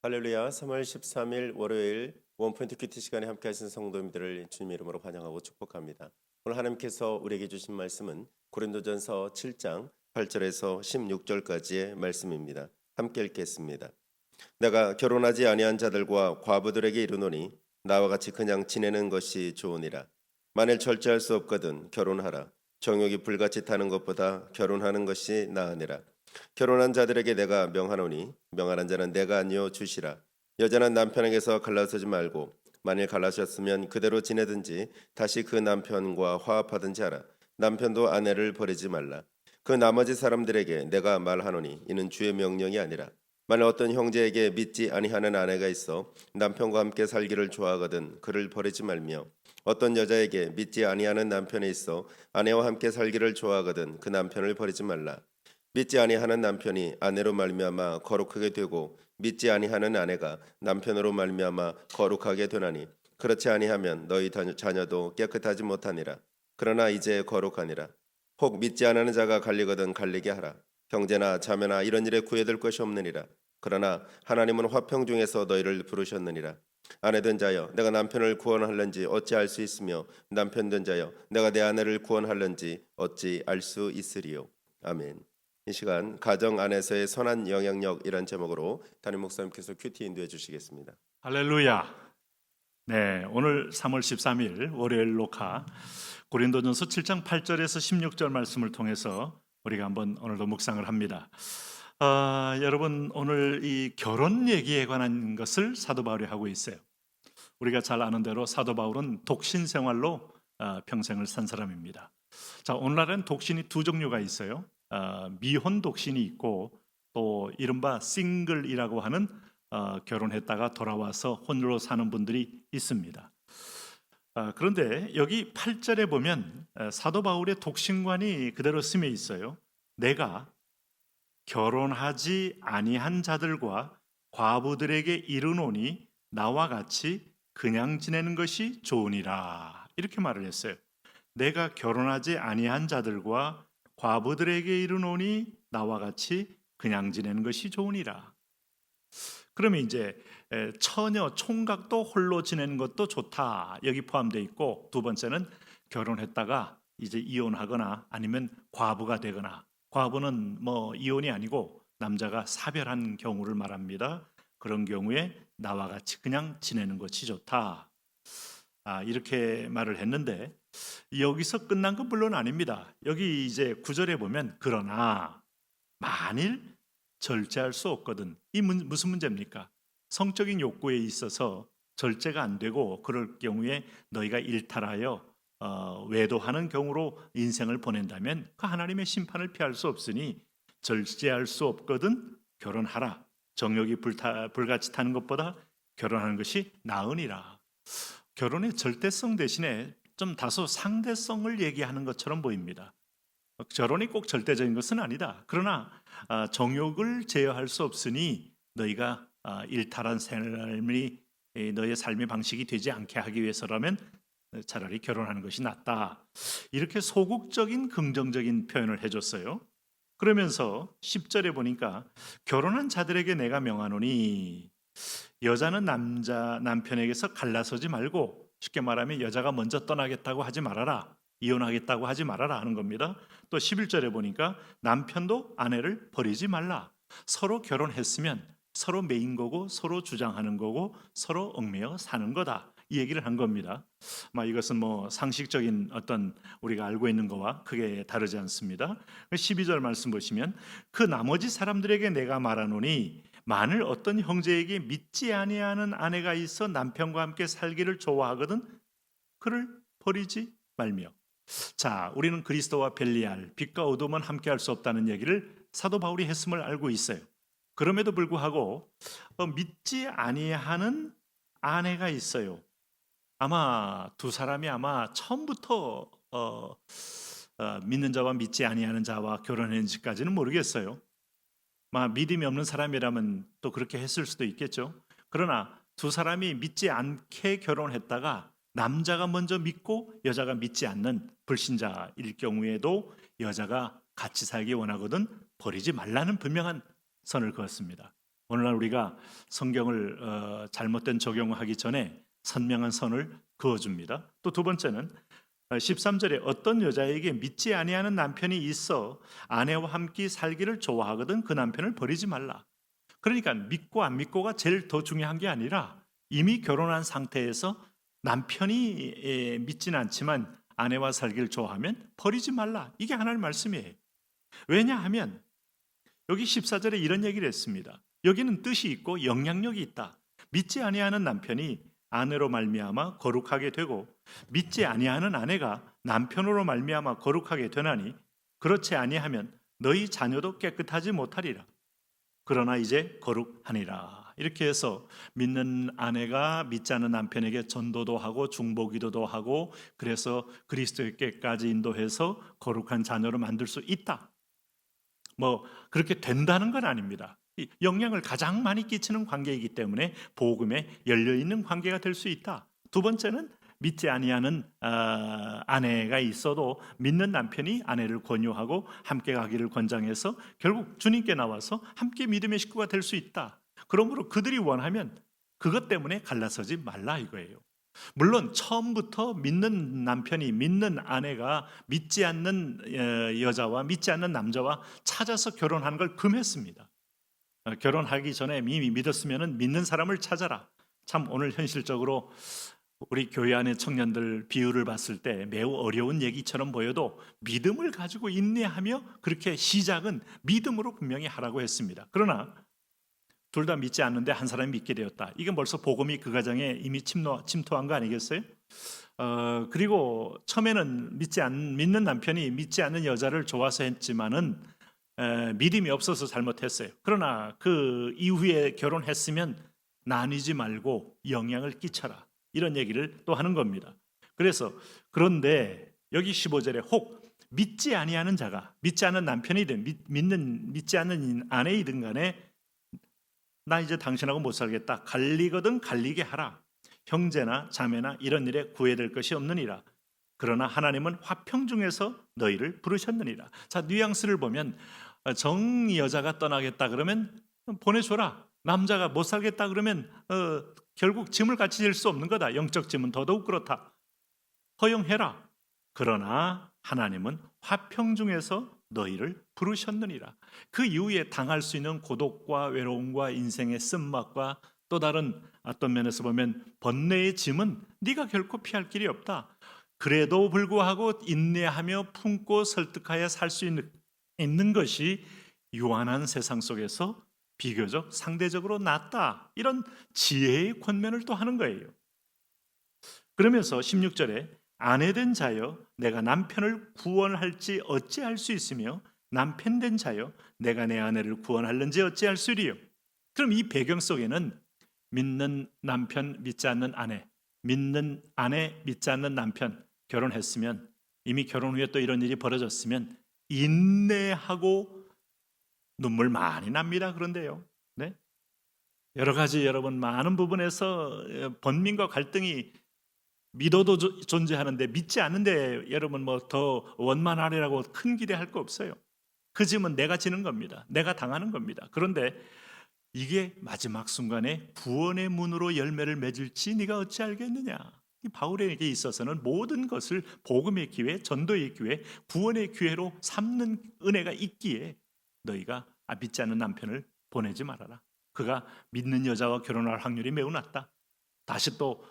할렐루야. 3월 13일 월요일 원포인트 큐티 시간에 함께 하신 성도님들을 주님 이름으로 환영하고 축복합니다. 오늘 하나님께서 우리에게 주신 말씀은 고린도전서 7장 8절에서 16절까지의 말씀입니다. 함께 읽겠습니다. 내가 결혼하지 아니한 자들과 과부들에게 이르노니 나와 같이 그냥 지내는 것이 좋으니라. 만일 절제할 수 없거든 결혼하라. 정욕이 불같이 타는 것보다 결혼하는 것이 나으니라. 결혼한 자들에게 내가 명하노니 명하는 자는 내가 아니요 주시라. 여자는 남편에게서 갈라서지 말고 만일 갈라졌으면 그대로 지내든지 다시 그 남편과 화합하든지 하라. 남편도 아내를 버리지 말라. 그 나머지 사람들에게 내가 말하노니 이는 주의 명령이 아니라 만일 어떤 형제에게 믿지 아니하는 아내가 있어 남편과 함께 살기를 좋아하거든 그를 버리지 말며 어떤 여자에게 믿지 아니하는 남편이 있어 아내와 함께 살기를 좋아하거든 그 남편을 버리지 말라. 믿지 아니하는 남편이 아내로 말미암아 거룩하게 되고 믿지 아니하는 아내가 남편으로 말미암아 거룩하게 되나니 그렇지 아니하면 너희 자녀도 깨끗하지 못하니라. 그러나 이제 거룩하니라. 혹 믿지 않는 자가 갈리거든 갈리게 하라. 형제나 자매나 이런 일에 구애될 것이 없느니라. 그러나 하나님은 화평 중에서 너희를 부르셨느니라. 아내된 자여 내가 남편을 구원할는지 어찌 알 수 있으며 남편된 자여 내가 내 아내를 구원할는지 어찌 알 수 있으리요. 아멘. 이 시간 가정 안에서의 선한 영향력이란 제목으로 담임 목사님께서 큐티 인도해 주시겠습니다. 할렐루야. 네, 오늘 3월 13일 월요일 녹화 고린도전서 7장 8절에서 16절 말씀을 통해서 우리가 한번 오늘도 묵상을 합니다. 여러분 오늘 이 결혼 얘기에 관한 것을 사도 바울이 하고 있어요. 우리가 잘 아는 대로 사도 바울은 독신 생활로 평생을 산 사람입니다. 자, 오늘날은 독신이 두 종류가 있어요. 미혼 독신이 있고 또 이른바 싱글이라고 하는 결혼했다가 돌아와서 홀로 사는 분들이 있습니다. 그런데 여기 8절에 보면 사도 바울의 독신관이 그대로 쓰여 있어요. 내가 결혼하지 아니한 자들과 과부들에게 이르노니 나와 같이 그냥 지내는 것이 좋으니라. 이렇게 말을 했어요. 내가 결혼하지 아니한 자들과 과부들에게 이르노니 나와 같이 그냥 지내는 것이 좋으니라. 그러면 이제 처녀 총각도 홀로 지내는 것도 좋다. 여기 포함되어 있고 두 번째는 결혼했다가 이제 이혼하거나 아니면 과부가 되거나 과부는 뭐 이혼이 아니고 남자가 사별한 경우를 말합니다. 그런 경우에 나와 같이 그냥 지내는 것이 좋다. 이렇게 말을 했는데 여기서 끝난 건 물론 아닙니다. 여기 이제 9절에 보면 그러나 만일 절제할 수 없거든. 이 무슨 문제입니까? 성적인 욕구에 있어서 절제가 안 되고 그럴 경우에 너희가 일탈하여 외도하는 경우로 인생을 보낸다면 그 하나님의 심판을 피할 수 없으니 절제할 수 없거든 결혼하라. 정욕이 불같이 타는 것보다 결혼하는 것이 나으니라. 결혼의 절대성 대신에 좀 다소 상대성을 얘기하는 것처럼 보입니다. 결혼이 꼭 절대적인 것은 아니다. 그러나 정욕을 제어할 수 없으니 너희가 일탈한 삶이 너의 삶의 방식이 되지 않게 하기 위해서라면 차라리 결혼하는 것이 낫다. 이렇게 소극적인 긍정적인 표현을 해줬어요. 그러면서 10절에 보니까 결혼한 자들에게 내가 명하노니 여자는 남편에게서 갈라서지 말고 쉽게 말하면 여자가 먼저 떠나겠다고 하지 말아라. 이혼하겠다고 하지 말아라 하는 겁니다. 또 11절에 보니까 남편도 아내를 버리지 말라. 서로 결혼했으면 서로 메인 거고 서로 주장하는 거고 서로 얽매여 사는 거다. 이 얘기를 한 겁니다. 이것은 뭐 상식적인 어떤 우리가 알고 있는 거와 크게 다르지 않습니다. 12절 말씀 보시면 그 나머지 사람들에게 내가 말하노니 만일 어떤 형제에게 믿지 아니하는 아내가 있어 남편과 함께 살기를 좋아하거든 그를 버리지 말며. 자, 우리는 그리스도와 벨리알, 빛과 어둠은 함께 할 수 없다는 얘기를 사도 바울이 했음을 알고 있어요. 그럼에도 불구하고 믿지 아니하는 아내가 있어요. 아마 두 사람이 아마 처음부터 믿는 자와 믿지 아니하는 자와 결혼했는지까지는 모르겠어요. 믿음이 없는 사람이라면 또 그렇게 했을 수도 있겠죠. 그러나 두 사람이 믿지 않게 결혼했다가 남자가 먼저 믿고 여자가 믿지 않는 불신자일 경우에도 여자가 같이 살기 원하거든 버리지 말라는 분명한 선을 그었습니다. 오늘날 우리가 성경을 잘못된 적용하기 전에 선명한 선을 그어줍니다. 또 두 번째는 13절에 어떤 여자에게 믿지 아니하는 남편이 있어 아내와 함께 살기를 좋아하거든 그 남편을 버리지 말라. 그러니까 믿고 안 믿고가 제일 더 중요한 게 아니라 이미 결혼한 상태에서 남편이 믿지는 않지만 아내와 살기를 좋아하면 버리지 말라. 이게 하나님 말씀이에요. 왜냐하면 여기 14절에 이런 얘기를 했습니다. 여기는 뜻이 있고 영향력이 있다. 믿지 아니하는 남편이 아내로 말미암아 거룩하게 되고 믿지 아니하는 아내가 남편으로 말미암아 거룩하게 되나니 그렇지 아니하면 너희 자녀도 깨끗하지 못하리라. 그러나 이제 거룩하니라. 이렇게 해서 믿는 아내가 믿지 않는 남편에게 전도도 하고 중보기도도 하고 그래서 그리스도께까지 인도해서 거룩한 자녀로 만들 수 있다. 뭐 그렇게 된다는 건 아닙니다. 영향을 가장 많이 끼치는 관계이기 때문에 복음에 열려있는 관계가 될 수 있다. 두 번째는 믿지 아니하는 아내가 있어도 믿는 남편이 아내를 권유하고 함께 가기를 권장해서 결국 주님께 나와서 함께 믿음의 식구가 될 수 있다. 그러므로 그들이 원하면 그것 때문에 갈라서지 말라 이거예요. 물론 처음부터 믿는 남편이 믿는 아내가 믿지 않는 여자와 믿지 않는 남자와 찾아서 결혼하는 걸 금했습니다. 결혼하기 전에 이미 믿었으면 믿는 사람을 찾아라. 참 오늘 현실적으로 우리 교회 안의 청년들 비유를 봤을 때 매우 어려운 얘기처럼 보여도 믿음을 가지고 인내하며 그렇게 시작은 믿음으로 분명히 하라고 했습니다. 그러나 둘 다 믿지 않는데 한 사람이 믿게 되었다. 이건 벌써 복음이 그 가정에 이미 침투한 거 아니겠어요? 그리고 처음에는 믿는 남편이 믿지 않는 여자를 좋아서 했지만은 믿음이 없어서 잘못했어요. 그러나 그 이후에 결혼했으면 나뉘지 말고 영향을 끼쳐라. 이런 얘기를 또 하는 겁니다. 그래서 그런데 여기 15절에 혹 믿지 아니하는 자가 믿지 않는 남편이든 믿지 않는 아내이든 간에 나 이제 당신하고 못 살겠다. 갈리거든 갈리게 하라. 형제나 자매나 이런 일에 구애될 것이 없느니라. 그러나 하나님은 화평 중에서 너희를 부르셨느니라. 자, 뉘앙스를 보면 정 여자가 떠나겠다 그러면 보내줘라. 남자가 못 살겠다 그러면 결국 짐을 같이 질 수 없는 거다. 영적 짐은 더더욱 그렇다. 허용해라. 그러나 하나님은 화평 중에서 너희를 부르셨느니라. 그 이후에 당할 수 있는 고독과 외로움과 인생의 쓴맛과 또 다른 어떤 면에서 보면 번뇌의 짐은 네가 결코 피할 길이 없다. 그래도 불구하고 인내하며 품고 설득하여 살 수 있는 것이 유한한 세상 속에서 비교적 상대적으로 낫다. 이런 지혜의 권면을 또 하는 거예요. 그러면서 16절에 아내된 자여 내가 남편을 구원할지 어찌할 수 있으며 남편된 자여 내가 내 아내를 구원할는지 어찌할 수 있리요. 그럼 이 배경 속에는 믿는 남편 믿지 않는 아내, 믿는 아내 믿지 않는 남편 결혼했으면 이미 결혼 후에 또 이런 일이 벌어졌으면 인내하고 눈물 많이 납니다. 그런데요. 네? 여러 가지 여러분 많은 부분에서 번민과 갈등이 믿어도 존재하는데 믿지 않는데 여러분 뭐 더 원만하리라고 큰 기대할 거 없어요. 그 짐은 내가 지는 겁니다. 내가 당하는 겁니다. 그런데 이게 마지막 순간에 구원의 문으로 열매를 맺을지 네가 어찌 알겠느냐. 이 바울에게 있어서는 모든 것을 복음의 기회, 전도의 기회, 구원의 기회로 삼는 은혜가 있기에 너희가 믿지 않는 남편을 보내지 말아라. 그가 믿는 여자와 결혼할 확률이 매우 낮다. 다시 또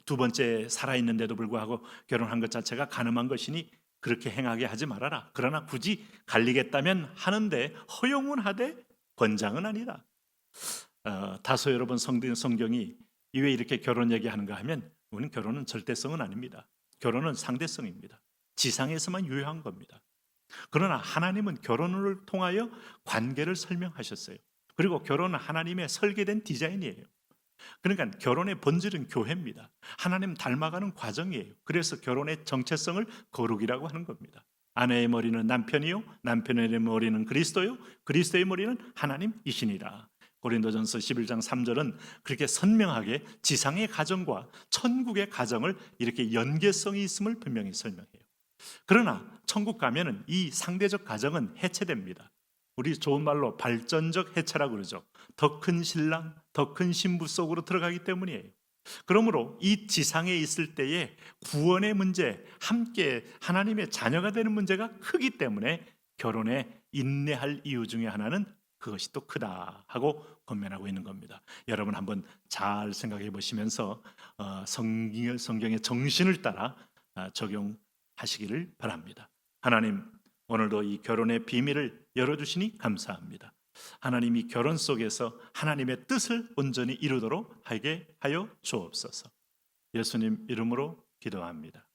두 번째 살아있는데도 불구하고 결혼한 것 자체가 가늠한 것이니 그렇게 행하게 하지 말아라. 그러나 굳이 갈리겠다면 하는데 허용은 하되 권장은 아니다. 다소 여러분 성경이 왜 이렇게 결혼 얘기하는가 하면 우리는 결혼은 절대성은 아닙니다. 결혼은 상대성입니다. 지상에서만 유효한 겁니다. 그러나 하나님은 결혼을 통하여 관계를 설명하셨어요. 그리고 결혼은 하나님의 설계된 디자인이에요. 그러니까 결혼의 본질은 교회입니다. 하나님 닮아가는 과정이에요. 그래서 결혼의 정체성을 거룩이라고 하는 겁니다. 아내의 머리는 남편이요, 남편의 머리는 그리스도요, 그리스도의 머리는 하나님이시니라. 고린도전서 11장 3절은 그렇게 선명하게 지상의 가정과 천국의 가정을 이렇게 연계성이 있음을 분명히 설명해요. 그러나 천국 가면은 이 상대적 가정은 해체됩니다. 우리 좋은 말로 발전적 해체라고 그러죠. 더 큰 신랑, 더 큰 신부 속으로 들어가기 때문이에요. 그러므로 이 지상에 있을 때에 구원의 문제, 함께 하나님의 자녀가 되는 문제가 크기 때문에 결혼에 인내할 이유 중에 하나는 그것이 또 크다 하고 권면하고 있는 겁니다. 여러분 한번 잘 생각해 보시면서 성경의 정신을 따라 적용하시기를 바랍니다. 하나님, 오늘도 이 결혼의 비밀을 열어주시니 감사합니다. 하나님이 결혼 속에서 하나님의 뜻을 온전히 이루도록 하게 하여 주옵소서. 예수님 이름으로 기도합니다.